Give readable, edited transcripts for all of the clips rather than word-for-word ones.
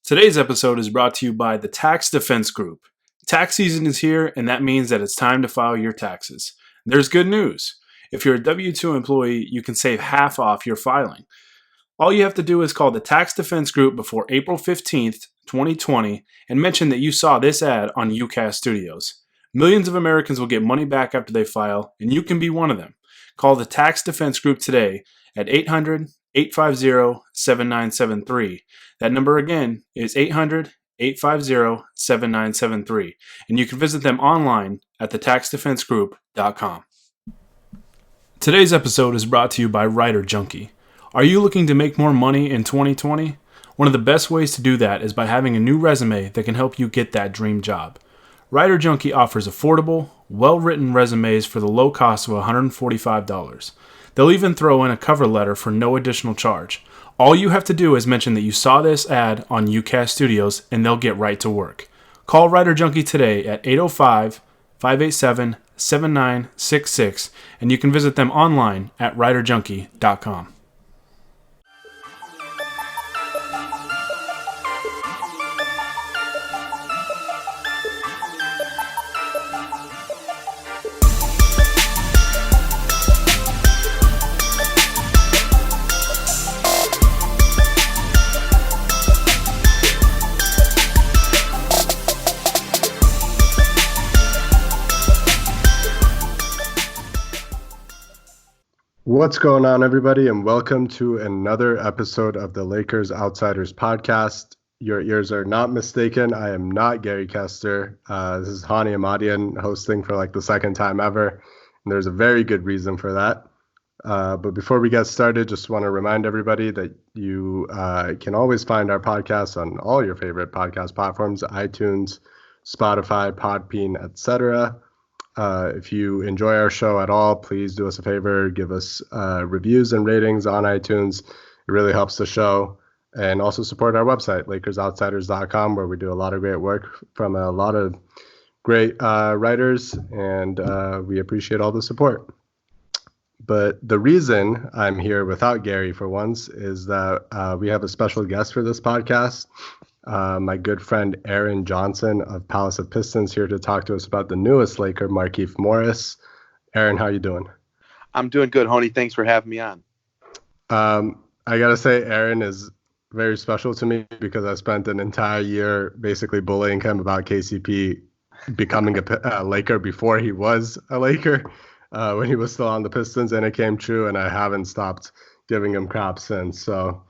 Today's episode is brought to you by the Tax Defense Group. Tax season is here, and that means that it's time to file your taxes. There's good news. If you're a W-2 employee, you can save half off your filing. All you have to do is call the Tax Defense Group before April 15th, 2020, and mention that you saw this ad on UCAS Studios. Millions of Americans will get money back after they file, and you can be one of them. Call the Tax Defense Group today at 800-850-7973. That number again is 800-850-7973. And you can visit them online at thetaxdefensegroup.com. Today's episode is brought to you by Writer Junkie. Are you looking to make more money in 2020? One of the best ways to do that is by having a new resume that can help you get that dream job. Writer Junkie offers affordable, well-written resumes for the low cost of $145. They'll even throw in a cover letter for no additional charge. All you have to do is mention that you saw this ad on UCAS Studios, and they'll get right to work. Call Writer Junkie today at 805-587-7966, and you can visit them online at writerjunkie.com. What's going on, everybody, and welcome to another episode of the Lakers Outsiders podcast. Your ears are not mistaken. I am not Gary Kester. This is Honi Ahmadian hosting for like the second time ever, and there's a very good reason for that. But before we get started, just want to remind everybody that you can always find our podcast on all your favorite podcast platforms, iTunes, Spotify, Podbean, etc. If you enjoy our show at all, please do us a favor, give us reviews and ratings on iTunes. It really helps the show. And also support our website, LakersOutsiders.com, where we do a lot of great work from a lot of great writers, and we appreciate all the support. But the reason I'm here without Gary for once is that we have a special guest for this podcast. My good friend Aaron Johnson of Palace of Pistons here to talk to us about the newest Laker, Markieff Morris. Aaron, how you doing? I'm doing good, Honi. Thanks for having me on. I got to say, Aaron is very special to me because I spent an entire year basically bullying him about KCP becoming a Laker before he was a Laker, when he was still on the Pistons, and it came true, and I haven't stopped giving him crap since. So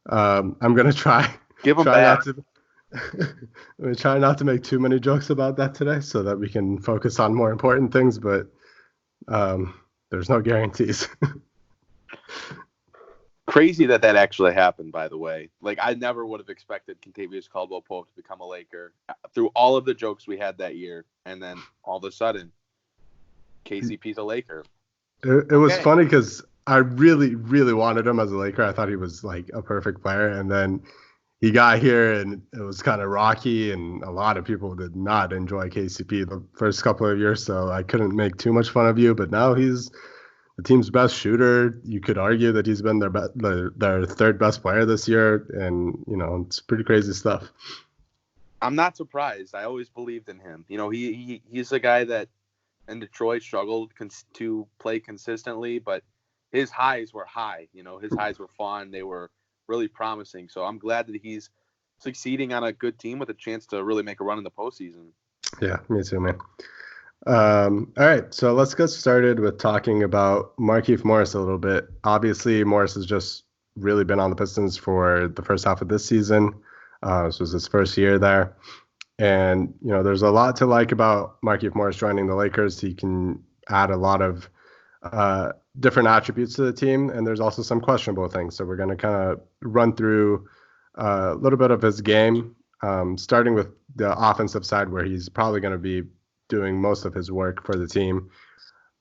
I'm going to try. Give him back. We try not to make too many jokes about that today so that we can focus on more important things, but there's no guarantees. Crazy that actually happened, by the way. Like, I never would have expected Kentavious Caldwell-Pope to become a Laker through all of the jokes we had that year, and then all of a sudden, KCP's a Laker. It was funny because I really, really wanted him as a Laker. I thought he was like a perfect player, and then he got here and it was kind of rocky, and a lot of people did not enjoy KCP the first couple of years, so I couldn't make too much fun of you. But now he's the team's best shooter. You could argue that he's been their third best player this year, and it's pretty crazy stuff. I'm not surprised. I always believed in him. He's a guy that in Detroit struggled to play consistently, but his highs were high. His highs were fun. They were really promising. So I'm glad that he's succeeding on a good team with a chance to really make a run in the postseason. Yeah, me too, man. All right, so let's get started with talking about Markieff Morris a little bit. Obviously, Morris has just really been on the Pistons for the first half of this season. This was his first year there. And, there's a lot to like about Markieff Morris joining the Lakers. He can add a lot of different attributes to the team, and there's also some questionable things. So we're going to kind of run through a little bit of his game, starting with the offensive side, where he's probably going to be doing most of his work for the team.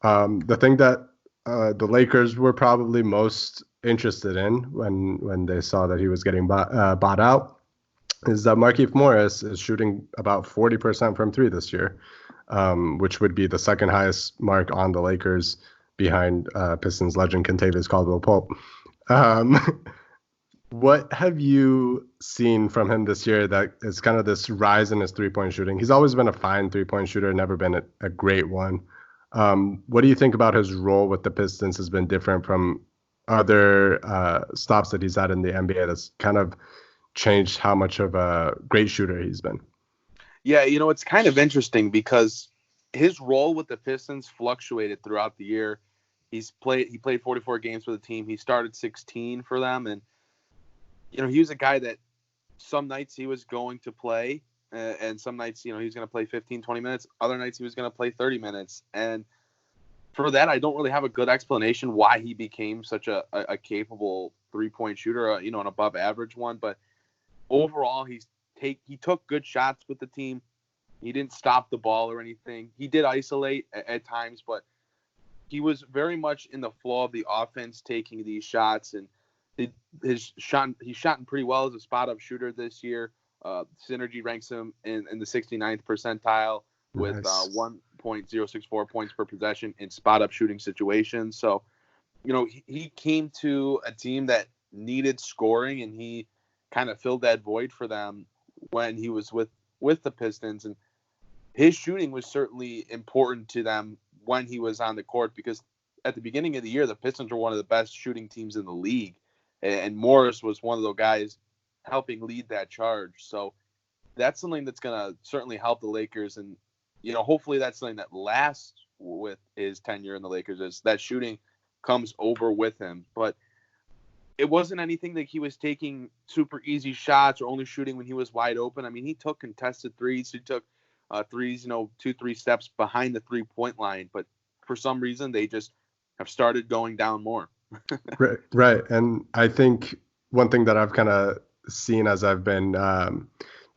The thing that the Lakers were probably most interested in when they saw that he was getting bought out is that Markieff Morris is shooting about 40% from three this year, which would be the second highest mark on the Lakers behind Pistons legend Kentavious Caldwell-Pope. What have you seen from him this year that is kind of this rise in his three-point shooting? He's always been a fine three-point shooter, never been a great one. What do you think about his role with the Pistons has been different from other stops that he's had in the NBA that's kind of changed how much of a great shooter he's been? Yeah, it's kind of interesting because his role with the Pistons fluctuated throughout the year. He played 44 games for the team. He started 16 for them, and he was a guy that some nights he was going to play, and some nights he was going to play 15, 20 minutes. Other nights he was going to play 30 minutes, and for that I don't really have a good explanation why he became such a capable three-point shooter, an above average one. But overall, he took good shots with the team. He didn't stop the ball or anything. He did isolate at times, but he was very much in the flow of the offense, taking these shots, and he's shot pretty well as a spot-up shooter this year. Synergy ranks him in the 69th percentile with Nice. 1.064 points per possession in spot-up shooting situations. So, he came to a team that needed scoring, and he kind of filled that void for them when he was with the Pistons. And his shooting was certainly important to them when he was on the court, because at the beginning of the year, the Pistons were one of the best shooting teams in the league. And Morris was one of those guys helping lead that charge. So that's something that's going to certainly help the Lakers. And, hopefully that's something that lasts with his tenure in the Lakers, is that shooting comes over with him. But it wasn't anything that he was taking super easy shots or only shooting when he was wide open. I mean, he took contested threes. He took threes, 2-3 steps behind the 3-point line. But for some reason, they just have started going down more. Right. And I think one thing that I've kind of seen as I've been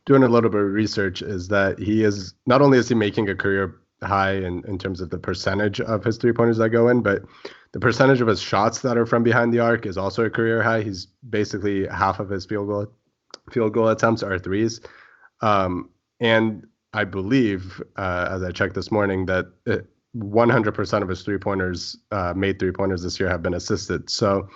doing a little bit of research is that he is, not only is he making a career high in terms of the percentage of his three-pointers that go in, but the percentage of his shots that are from behind the arc is also a career high. He's basically half of his field goal attempts are threes. And I believe, as I checked this morning, that 100% of his made three-pointers this year have been assisted. So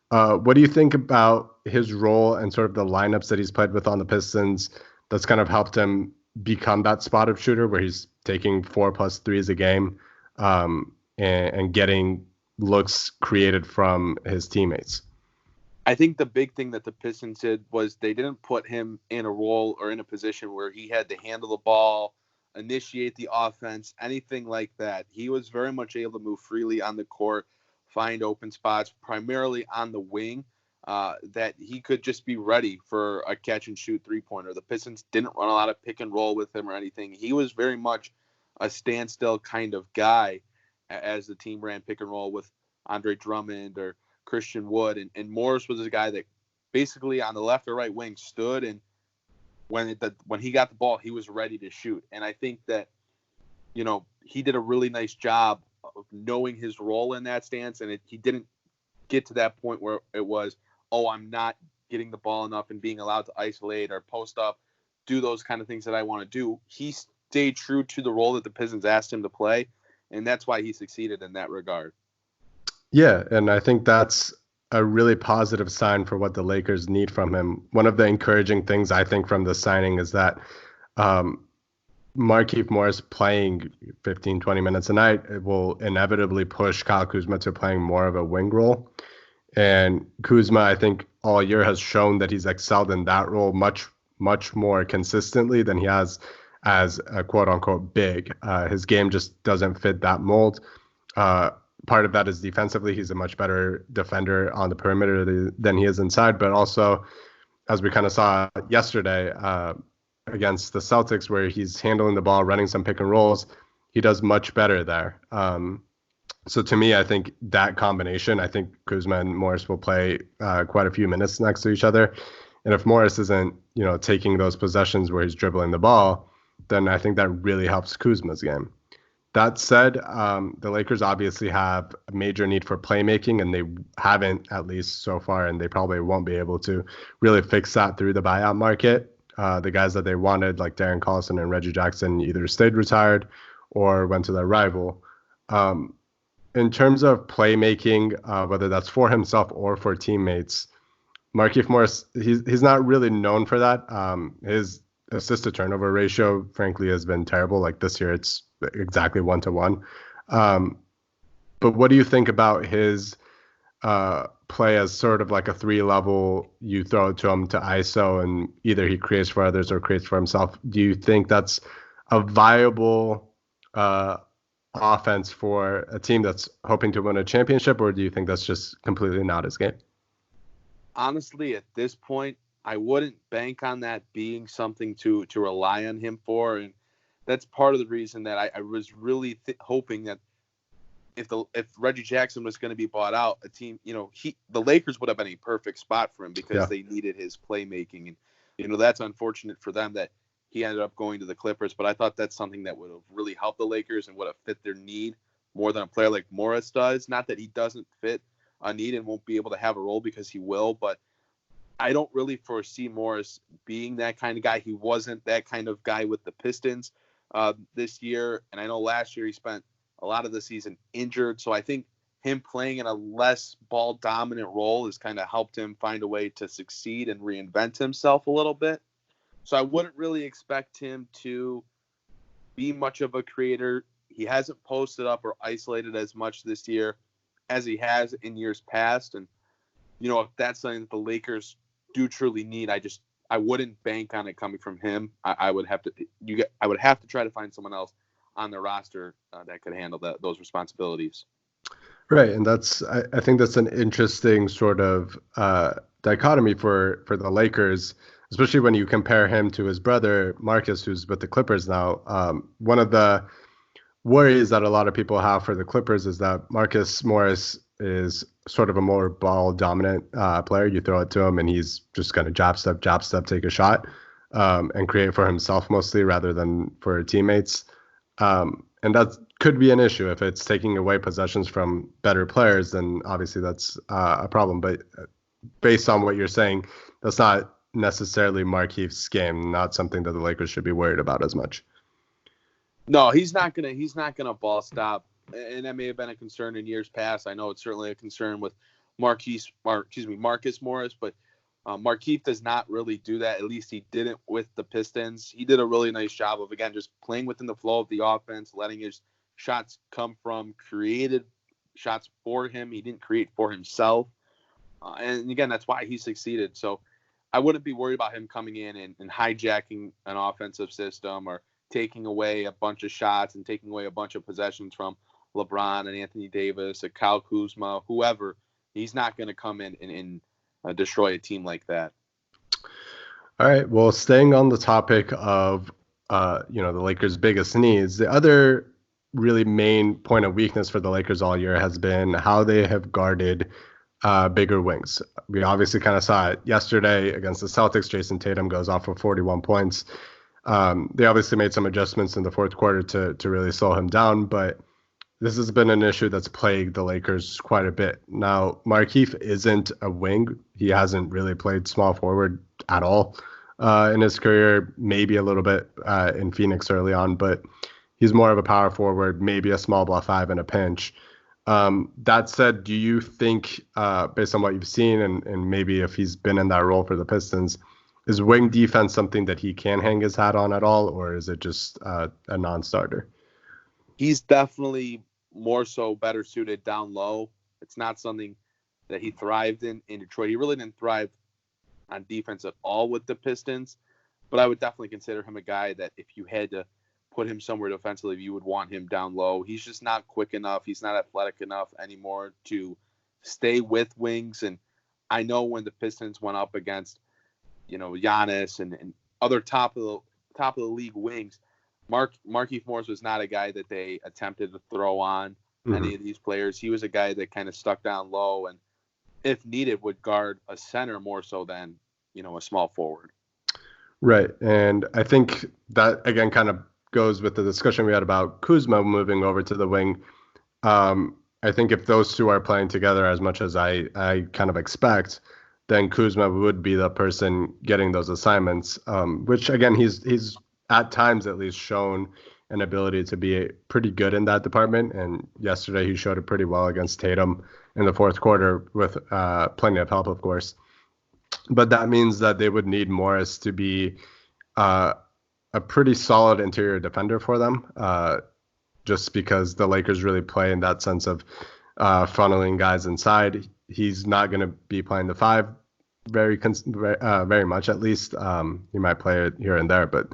what do you think about his role and sort of the lineups that he's played with on the Pistons that's kind of helped him become that spot-up shooter where he's taking 4+ threes a game and getting looks created from his teammates? I think the big thing that the Pistons did was they didn't put him in a role or in a position where he had to handle the ball, initiate the offense, anything like that. He was very much able to move freely on the court, find open spots, primarily on the wing, that he could just be ready for a catch-and-shoot three-pointer. The Pistons didn't run a lot of pick and roll with him or anything. He was very much a standstill kind of guy as the team ran pick and roll with Andre Drummond or Christian Wood. And Morris was a guy that basically on the left or right wing stood, and when he got the ball, he was ready to shoot. And I think that, he did a really nice job of knowing his role in that stance, and he didn't get to that point where it was, oh, I'm not getting the ball enough and being allowed to isolate or post up, do those kind of things that I want to do. He stayed true to the role that the Pistons asked him to play, and that's why he succeeded in that regard. Yeah, and I think that's a really positive sign for what the Lakers need from him. One of the encouraging things I think from the signing is that Markieff Morris playing 15, 20 minutes a night, it will inevitably push Kyle Kuzma to playing more of a wing role. And Kuzma, I think, all year has shown that he's excelled in that role much, much more consistently than he has as a quote-unquote big. His game just doesn't fit that mold. Part of that is defensively. He's a much better defender on the perimeter than he is inside. But also, as we kind of saw yesterday against the Celtics, where he's handling the ball, running some pick and rolls, he does much better there. So to me, I think that combination, I think Kuzma and Morris will play quite a few minutes next to each other. And if Morris isn't, taking those possessions where he's dribbling the ball, then I think that really helps Kuzma's game. That said, the Lakers obviously have a major need for playmaking, and they haven't, at least so far, and they probably won't be able to really fix that through the buyout market. The guys that they wanted, like Darren Collison and Reggie Jackson, either stayed retired or went to their rival. In terms of playmaking, whether that's for himself or for teammates, Markieff Morris, he's not really known for that. His assist to turnover ratio, frankly, has been terrible. Like this year, it's exactly 1-to-1. But what do you think about his play as sort of like a 3-level? You throw it to him to ISO, and either he creates for others or creates for himself. Do you think that's a viable offense for a team that's hoping to win a championship, or do you think that's just completely not his game? Honestly, at this point, I wouldn't bank on that being something to rely on him for, and that's part of the reason that I was really hoping that if Reggie Jackson was going to be bought out, a team, the Lakers would have been a perfect spot for him because they needed his playmaking, and that's unfortunate for them that he ended up going to the Clippers. But I thought that's something that would have really helped the Lakers and would have fit their need more than a player like Morris does. Not that he doesn't fit a need and won't be able to have a role, because he will, but I don't really foresee Morris being that kind of guy. He wasn't that kind of guy with the Pistons this year, and I know last year he spent a lot of the season injured, so I think him playing in a less ball-dominant role has kind of helped him find a way to succeed and reinvent himself a little bit. So I wouldn't really expect him to be much of a creator. He hasn't posted up or isolated as much this year as he has in years past. And, if that's something that the Lakers do truly need, I wouldn't bank on it coming from him. I would have to try to find someone else on the roster that could handle those responsibilities. Right, and I think that's an interesting sort of dichotomy for the Lakers, especially when you compare him to his brother Marcus, who's with the Clippers now. One of the worries that a lot of people have for the Clippers is that Markieff Morris is sort of a more ball dominant player. You throw it to him and he's just going to jab step, take a shot, and create for himself mostly rather than for teammates. And that could be an issue if it's taking away possessions from better players. Then obviously that's a problem. But based on what you're saying, that's not necessarily Markieff's game. Not something that the Lakers should be worried about as much. No, he's not gonna ball stop, and that may have been a concern in years past. I know it's certainly a concern with Marcus Morris, but Markieff does not really do that. At least he didn't with the Pistons. He did a really nice job of, again, just playing within the flow of the offense, letting his shots come from created shots for him. He didn't create for himself, and again, that's why he succeeded. So I wouldn't be worried about him coming in and hijacking an offensive system or taking away a bunch of shots and taking away a bunch of possessions from LeBron and Anthony Davis, or Kyle Kuzma, whoever. He's not going to come in and destroy a team like that. All right. Well, staying on the topic of, the Lakers' biggest needs, the other really main point of weakness for the Lakers all year has been how they have guarded bigger wings. We obviously kind of saw it yesterday against the Celtics. Jason Tatum goes off for 41 points. They obviously made some adjustments in the fourth quarter to really slow him down, but this has been an issue that's plagued the Lakers quite a bit. Now, Markieff isn't a wing. He hasn't really played small forward at all in his career, maybe a little bit in Phoenix early on, but he's more of a power forward, maybe a small ball five in a pinch. That said, do you think, based on what you've seen and maybe if he's been in that role for the Pistons, is wing defense something that he can hang his hat on at all, or is it just a non-starter? He's definitely more so better suited down low. It's not something that he thrived in Detroit. He really didn't thrive on defense at all with the Pistons, but I would definitely consider him a guy that if you had to put him somewhere defensively, you would want him down low. He's just not quick enough. He's not athletic enough anymore to stay with wings. And I know when the Pistons went up against, Giannis and other top of the league wings, Markieff Morris was not a guy that they attempted to throw on any of these players. He was a guy that kind of stuck down low and, if needed, would guard a center more so than, a small forward. Right. And I think that, again, kind of goes with the discussion we had about Kuzma moving over to the wing. I think if those two are playing together as much as I kind of expect, then Kuzma would be the person getting those assignments, which, again, he's at times at least shown an ability to be pretty good in that department. And yesterday he showed it pretty well against Tatum in the fourth quarter with plenty of help, of course. but that means that they would need Morris to be a pretty solid interior defender for them, just because the Lakers really play in that sense of funneling guys inside. He's not going to be playing the five very much, at least. He might play it here and there, but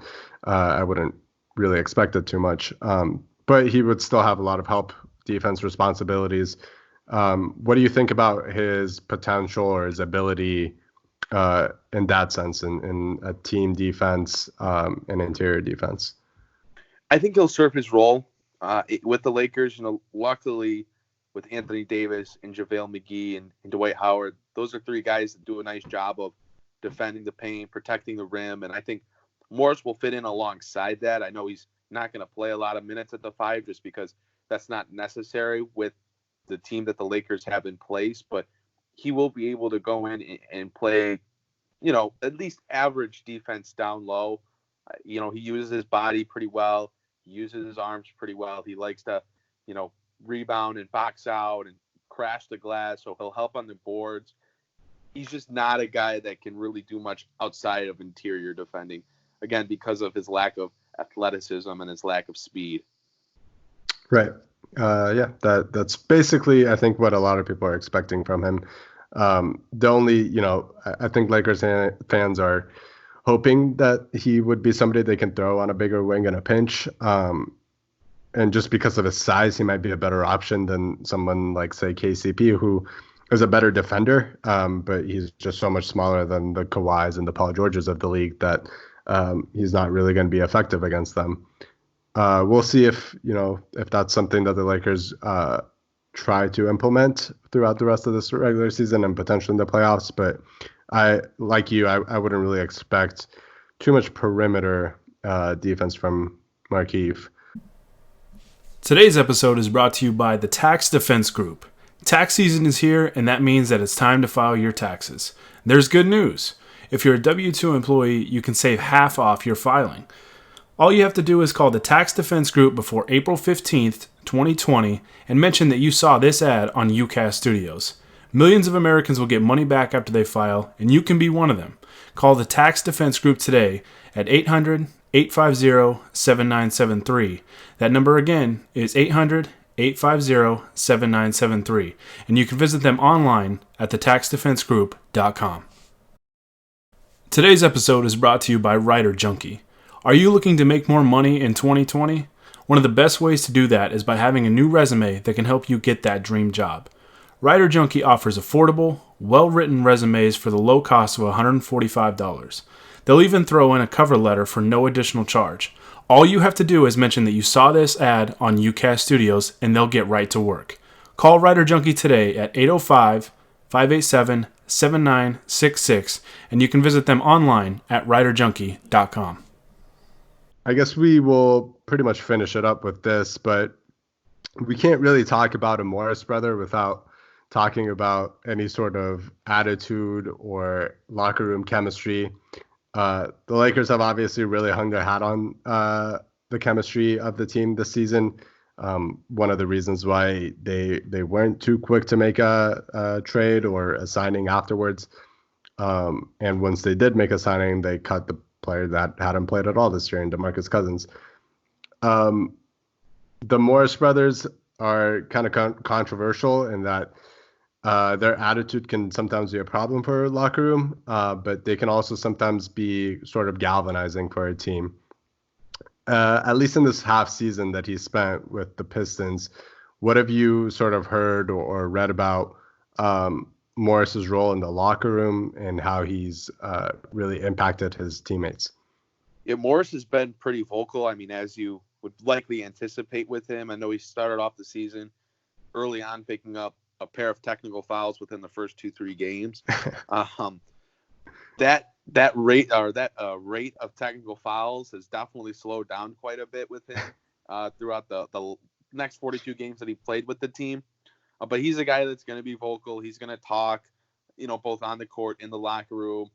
I wouldn't really expect it too much. But he would still have a lot of help defense responsibilities. What do you think about his potential or his ability in that sense, in a team defense and interior defense? I think he'll serve his role with the Lakers. Luckily, with Anthony Davis and JaVale McGee and Dwight Howard, those are three guys that do a nice job of defending the paint, protecting the rim, and I think Morris will fit in alongside that. I know he's not going to play a lot of minutes at the five just because that's not necessary with the team that the Lakers have in place, but he will be able to go in and play, at least average defense down low. He uses his body pretty well. He uses his arms pretty well. He likes to, rebound and box out and crash the glass, so he'll help on the boards. He's just not a guy that can really do much outside of interior defending, again, because of his lack of athleticism and his lack of speed. Right. Yeah, that's basically, I think, what a lot of people are expecting from him. The only, I think Lakers fans are hoping that he would be somebody they can throw on a bigger wing in a pinch. And just because of his size, he might be a better option than someone like, say, KCP, who is a better defender, but he's just so much smaller than the Kawhis and the Paul Georges of the league that he's not really going to be effective against them. We'll see if that's something that the Lakers try to implement throughout the rest of this regular season and potentially in the playoffs. But I wouldn't really expect too much perimeter defense from Markieff. Today's episode is brought to you by the Tax Defense Group. Tax season is here, and that means that it's time to file your taxes. There's good news. If you're a W-2 employee, you can save half off your filing. All you have to do is call the Tax Defense Group before April 15th, 2020, and mention that you saw this ad on UCAS Studios. Millions of Americans will get money back after they file, and you can be one of them. Call the Tax Defense Group today at 800-850-7973. That number again is 800-850-7973, and you can visit them online at thetaxdefensegroup.com. Today's episode is brought to you by Writer Junkie. Are you looking to make more money in 2020? One of the best ways to do that is by having a new resume that can help you get that dream job. Writer Junkie offers affordable, well-written resumes for the low cost of $145. They'll even throw in a cover letter for no additional charge. All you have to do is mention that you saw this ad on UCAS Studios, and they'll get right to work. Call Writer Junkie today at 805-587-7966, and you can visit them online at writerjunkie.com. I guess we will pretty much finish it up with this, but we can't really talk about a Morris brother without talking about any sort of attitude or locker room chemistry. The Lakers have obviously really hung their hat on the chemistry of the team this season. One of the reasons why they weren't too quick to make a trade or a signing afterwards. And once they did make a signing, they cut the player that hadn't played at all this year in DeMarcus Cousins. The Morris brothers are kind of controversial in that their attitude can sometimes be a problem for a locker room, but they can also sometimes be sort of galvanizing for a team. At least in this half season that he spent with the Pistons, what have you sort of heard or read about Morris's role in the locker room and how he's really impacted his teammates? Yeah, Morris has been pretty vocal. I mean, as you would likely anticipate with him. I know he started off the season early on picking up a pair of technical fouls within the first 2-3 games. That rate of technical fouls has definitely slowed down quite a bit with him throughout the next 42 games that he played with the team. But he's a guy that's going to be vocal. He's going to talk, both on the court, in the locker room.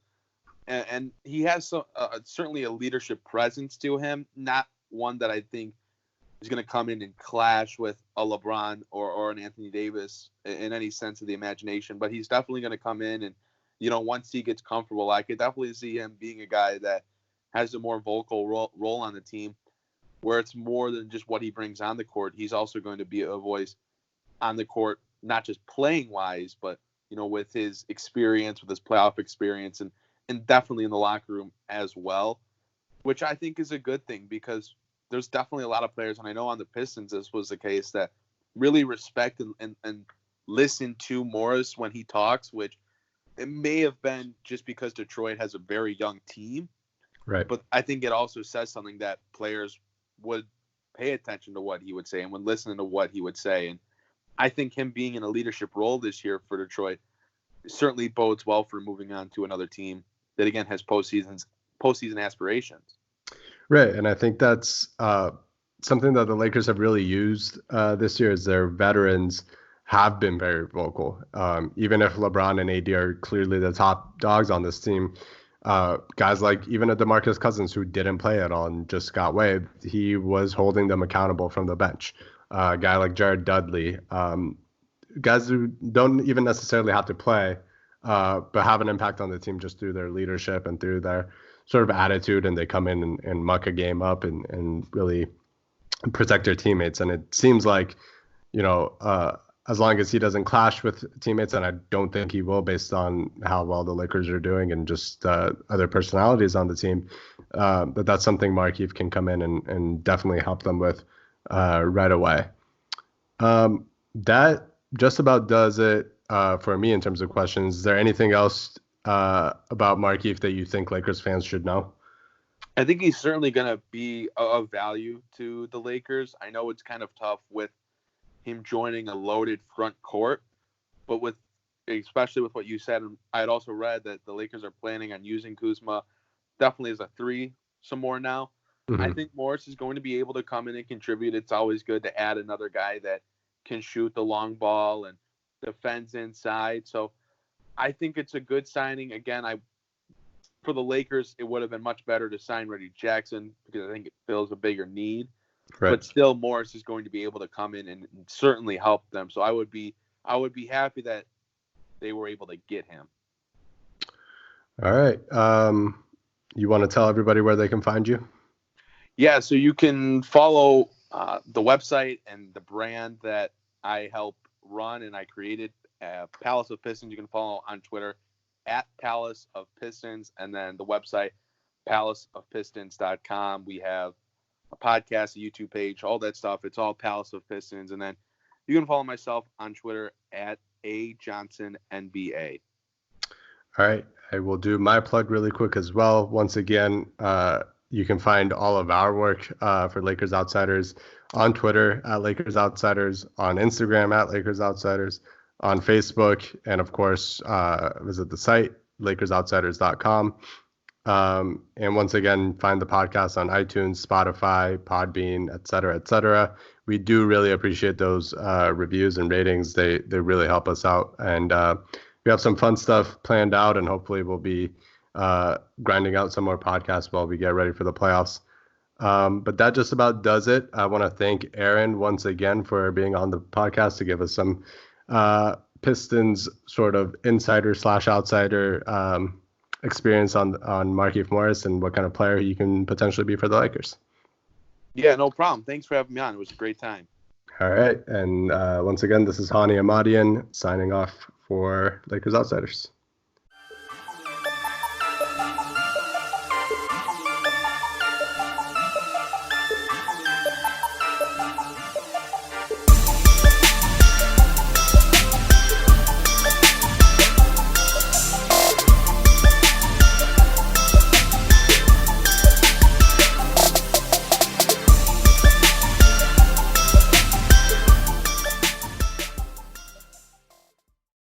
And he has certainly a leadership presence to him, not one that I think is going to come in and clash with a LeBron or an Anthony Davis in any sense of the imagination. But he's definitely going to come in and, once he gets comfortable, I could definitely see him being a guy that has a more vocal role on the team, where it's more than just what he brings on the court. He's also going to be a voice on the court, not just playing wise, but with his experience, with his playoff experience, and definitely in the locker room as well, which I think is a good thing, because there's definitely a lot of players, and I know on the Pistons this was the case, that really respect and listen to Morris when he talks, which it may have been just because Detroit has a very young team. Right. But I think it also says something that players would pay attention to what he would say and would listen to what he would say. And I think him being in a leadership role this year for Detroit certainly bodes well for moving on to another team that, again, has postseason aspirations. Right. And I think that's something that the Lakers have really used this year, is their veterans have been very vocal. Even if LeBron and AD are clearly the top dogs on this team, guys like even a DeMarcus Cousins, who didn't play at all and just got waived, he was holding them accountable from the bench. A guy like Jared Dudley, guys who don't even necessarily have to play, but have an impact on the team just through their leadership and through their sort of attitude, and they come in and muck a game up and really protect their teammates. And it seems like, as long as he doesn't clash with teammates, and I don't think he will based on how well the Lakers are doing and just other personalities on the team, that's something Markieff can come in and definitely help them with right away. That just about does it for me in terms of questions. Is there anything else about Markieff that you think Lakers fans should know? I think he's certainly going to be of value to the Lakers. I know it's kind of tough with him joining a loaded front court, but especially with what you said, I had also read that the Lakers are planning on using Kuzma definitely as a 3 some more now. Mm-hmm. I think Morris is going to be able to come in and contribute. It's always good to add another guy that can shoot the long ball and defends inside. So I think it's a good signing. Again, for the Lakers, it would have been much better to sign Reggie Jackson, because I think it fills a bigger need. Right. But still, Morris is going to be able to come in and certainly help them. So I would be happy that they were able to get him. All right. You want to tell everybody where they can find you? Yeah, so you can follow the website and the brand that I help run and I created, Palace of Pistons. You can follow on Twitter at Palace of Pistons, and then the website, palaceofpistons.com. We have a podcast, a YouTube page, all that stuff. It's all Palace of Pistons. And then you can follow myself on Twitter at AJohnsonNBA. All right. I will do my plug really quick as well. Once again, you can find all of our work for Lakers Outsiders on Twitter at Lakers Outsiders, on Instagram at Lakers Outsiders, on Facebook, and of course, visit the site, LakersOutsiders.com. And once again, find the podcast on iTunes, Spotify, Podbean, et cetera, et cetera. We do really appreciate those reviews and ratings. They really help us out. And we have some fun stuff planned out, and hopefully we'll be grinding out some more podcasts while we get ready for the playoffs. But that just about does it. I want to thank Aaron once again for being on the podcast to give us some Pistons sort of insider/outsider experience on Markieff Morris and what kind of player he can potentially be for the Lakers. Yeah, no problem. Thanks for having me on. It was a great time. All right. And once again, this is Honi Ahmadian signing off for Lakers Outsiders.